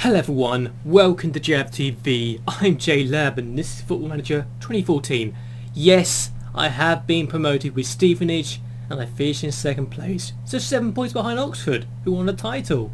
Hello everyone, welcome to JLABTV. I'm JLAB and this is Football Manager 2014. Yes, I have been promoted with Stevenage and I finished in second place. So 7 points behind Oxford, who won the title.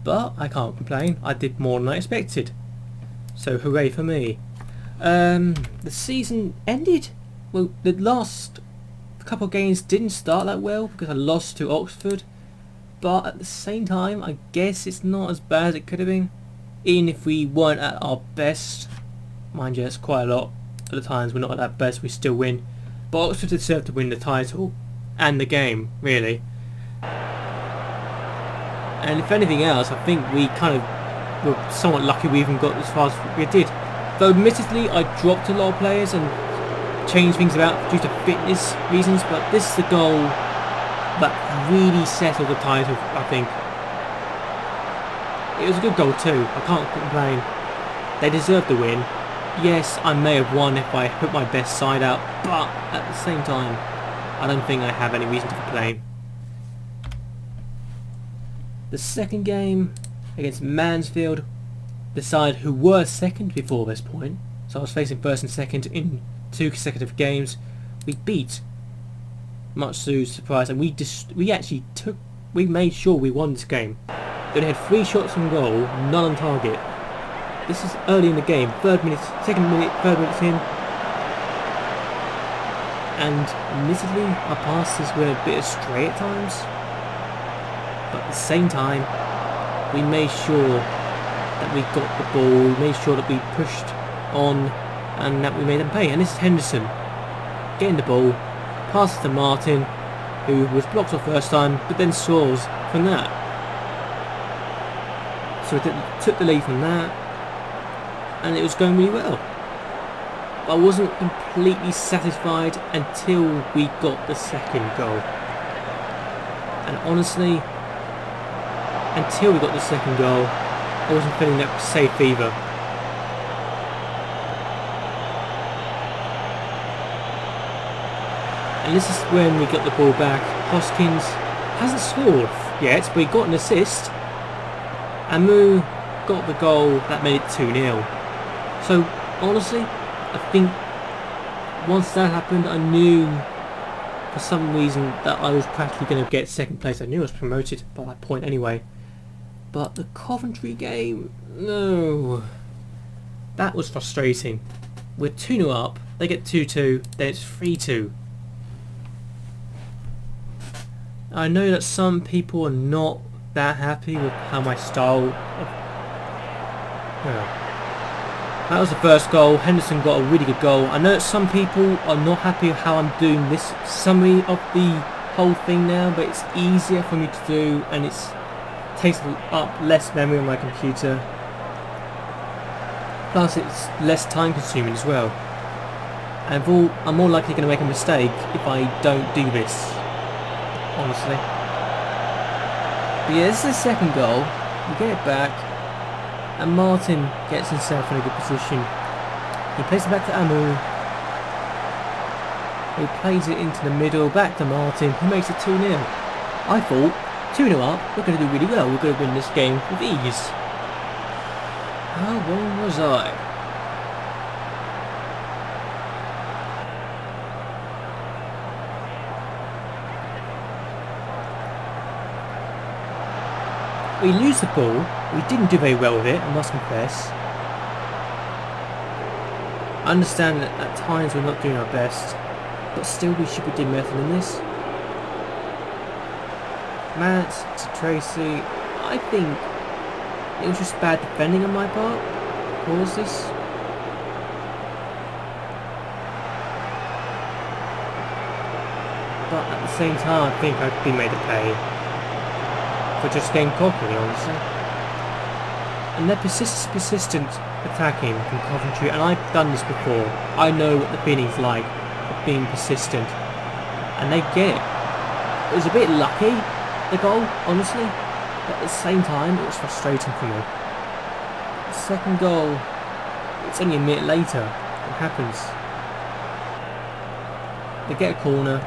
But I can't complain, I did more than I expected. So hooray for me. The season ended. Well, the last couple of games didn't start that well because I lost to Oxford. But at the same time, I guess it's not as bad as it could have been. Even if we weren't at our best. Mind you, it's quite a lot of the times we're not at our best, we still win. But Oxford deserved to win the title. And the game, really. And if anything else, I think we kind of were somewhat lucky we even got as far as we did. Though admittedly, I dropped a lot of players and changed things about due to fitness reasons. But this is the goal that really settled the title, I think. It was a good goal too, I can't complain. They deserved the win. Yes, I may have won if I put my best side out, but at the same time, I don't think I have any reason to complain. The second game against Mansfield, the side who were second before this point, so I was facing first and second in 2 consecutive games, we beat. Much to surprise, and we made sure we won this game. They had 3 shots on goal, none on target. This is early in the game, 3rd minute, 2nd minute, 3rd minute in. And admittedly, our passes were a bit astray at times. But at the same time, we made sure that we got the ball, we made sure that we pushed on, and that we made them pay. And this is Henderson getting the ball. Passes to Martin, who was blocked off first time, but then scores from that. So we took the lead from that, and it was going really well. But I wasn't completely satisfied until we got the second goal. And honestly, until we got the second goal, I wasn't feeling that safe either. And this is when we got the ball back. Hoskins hasn't scored yet, but he got an assist. Amu got the goal that made it 2-0. So honestly, I think once that happened, I knew for some reason that I was practically going to get second place. I knew I was promoted by that point anyway. But the Coventry game, no. That was frustrating. We're 2-0 up, they get 2-2, then it's 3-2. I know that some people are not that happy with how my style of... That was the first goal. Henderson got a really good goal. I know that some people are not happy with how I'm doing this summary of the whole thing now, but it's easier for me to do and it takes up less memory on my computer. Plus it's less time consuming as well. And I'm more likely going to make a mistake if I don't do this. Honestly. But yeah, this is the second goal. We get it back and Martin gets himself in a good position. He plays it back to Amu. He plays it into the middle, back to Martin, who makes it 2-0. I thought, 2-0 up, we're going to do really well, we're going to win this game with ease. How wrong was I? We lose the ball, we didn't do very well with it, I must confess. I understand that at times we're not doing our best, but still we should be doing better than this. Matt to Tracy, I think it was just bad defending on my part that caused this. But at the same time I think I've been made to pay. For just getting cocky, honestly. And they're persistent attacking from Coventry, and I've done this before. I know what the feeling's like of being persistent, and they get it. It was a bit lucky, the goal, honestly, but at the same time it was frustrating for me. The second goal, it's only a minute later it happens. They get a corner,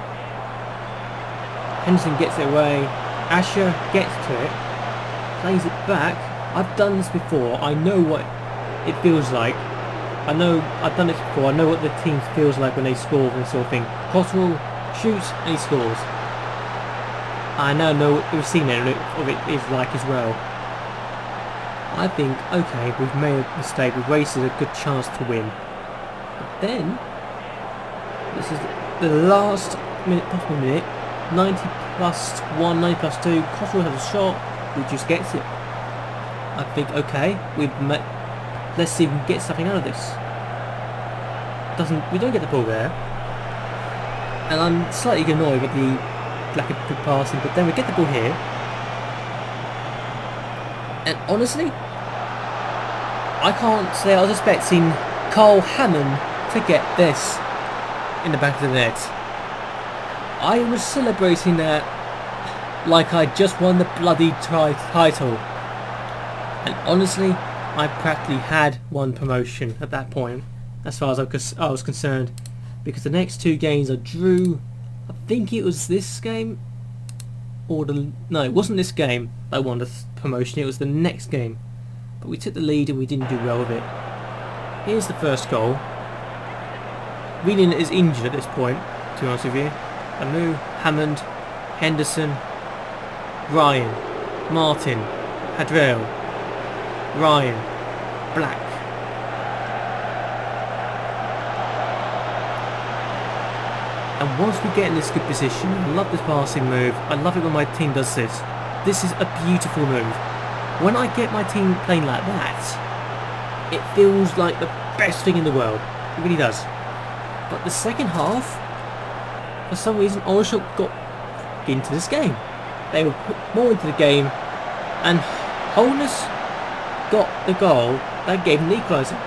Henderson gets it away, Asher gets to it, plays it back, I've done this before. I know what it feels like. I know I've done it before. I know what the team feels like when they score and sort of thing. Cottrell shoots and he scores. I now know what we've seen it is like as well. I think, okay, we've made a mistake. We've wasted a good chance to win. But then, this is the last possible minute. 90 plus 1, 90 plus 2. Cottrell has a shot. We just gets it. I think, okay, let's see if we can get something out of this. We don't get the ball there. And I'm slightly annoyed with the lack of good passing, but then we get the ball here. And honestly, I can't say I was expecting Cole Hammond to get this in the back of the net. I was celebrating that like I just won the bloody title. And honestly, I practically had one promotion at that point, as far as I was concerned, because the next 2 games I drew. I think it was this game, or no, it wasn't this game I won the promotion. It was the next game, but we took the lead and we didn't do well with it. Here's the first goal. Whelan is injured at this point, to be honest with you. Amu, Hammond, Henderson, Ryan, Martin, Hadrell, Ryan, Black. And once we get in this good position, I love this passing move. I love it when my team does this. This is a beautiful move. When I get my team playing like that, it feels like the best thing in the world. It really does. But the second half, for some reason, Orishuk got into this game. They were put more into the game, and Holness got the goal that gave him the equaliser.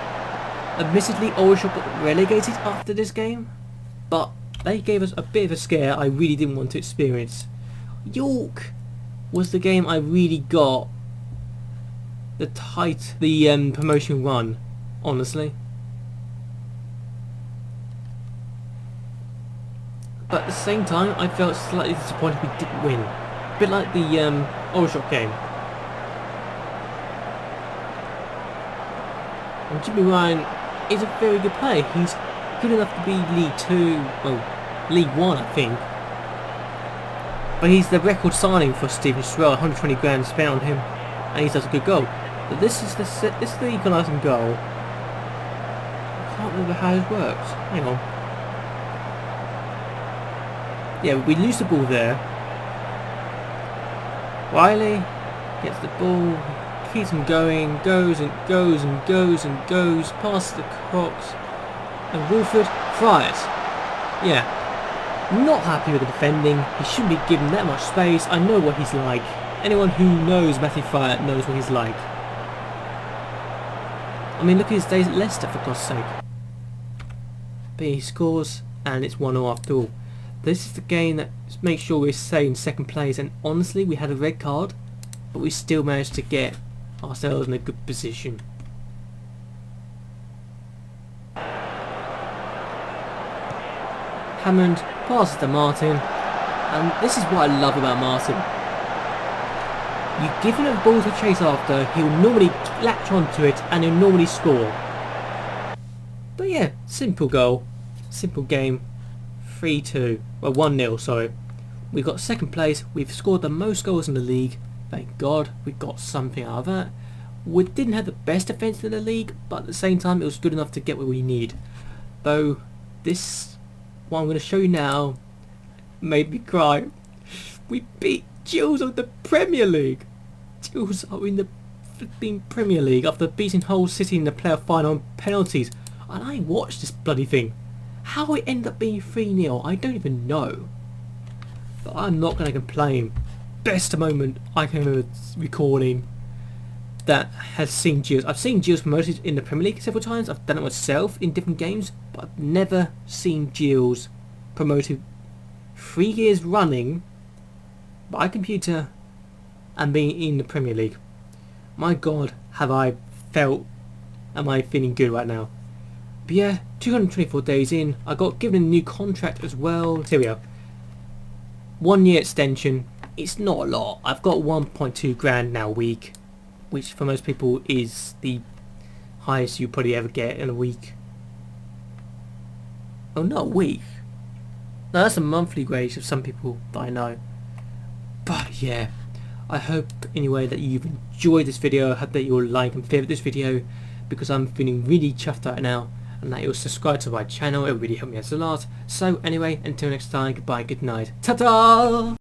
Admittedly, Orishuk got relegated after this game, but they gave us a bit of a scare I really didn't want to experience. York was the game I really got the promotion run, honestly. But at the same time, I felt slightly disappointed we didn't win. A bit like the Orishuk game. And Jimmy Ryan is a very good player. He's good enough to be League 2, well, League 1 I think. But he's the record signing for Stephen Shrell, 120 grand spent on him, and he does a good goal. But this is the equalising goal. I can't remember how it works. Hang on. Yeah, we lose the ball there. Wiley gets the ball, keeps him going, goes and goes and goes and goes, past the Cox, and Wolford fires. Yeah, not happy with the defending. He shouldn't be given that much space. I know what he's like. Anyone who knows Matthew Fryatt knows what he's like. I mean, look at his days at Leicester, for God's sake. But he scores, and it's 1-0 after all. This is the game that makes sure we stay in second place, and honestly, we had a red card, but we still managed to get ourselves in a good position. Hammond passes to Martin, and this is what I love about Martin. You give him a ball to chase after, he'll normally latch onto it and he'll normally score. But yeah, simple goal, simple game. 3-2, well 1-0, sorry. We've got second place, we've scored the most goals in the league. Thank God we got something out of that. We didn't have the best defence in the league, but at the same time it was good enough to get what we need. Though this, what I'm going to show you now, made me cry. We beat Gills of the Premier League. Gills are in the flipping Premier League after beating Hull City in the playoff final on penalties. And I watched this bloody thing. How it ended up being 3-0, I don't even know. But I'm not going to complain. Best moment I can remember recording that has seen Gills. I've seen Gills promoted in the Premier League several times. I've done it myself in different games, but I've never seen Gills promoted 3 years running by computer and being in the Premier League. My God, have I felt, am I feeling good right now? But yeah, 224 days in, I got given a new contract as well. Here we are. 1 year extension. It's not a lot. I've got 1.2 grand now a week. which for most people is the highest you probably ever get in a week. Oh, not a week. No, that's a monthly wage of some people that I know. But yeah, I hope anyway that you've enjoyed this video. I hope that you'll like and favourite this video, because I'm feeling really chuffed right now, and that you'll subscribe to my channel. It really helped me out a lot. So anyway, until next time, goodbye, good night, ta-ta!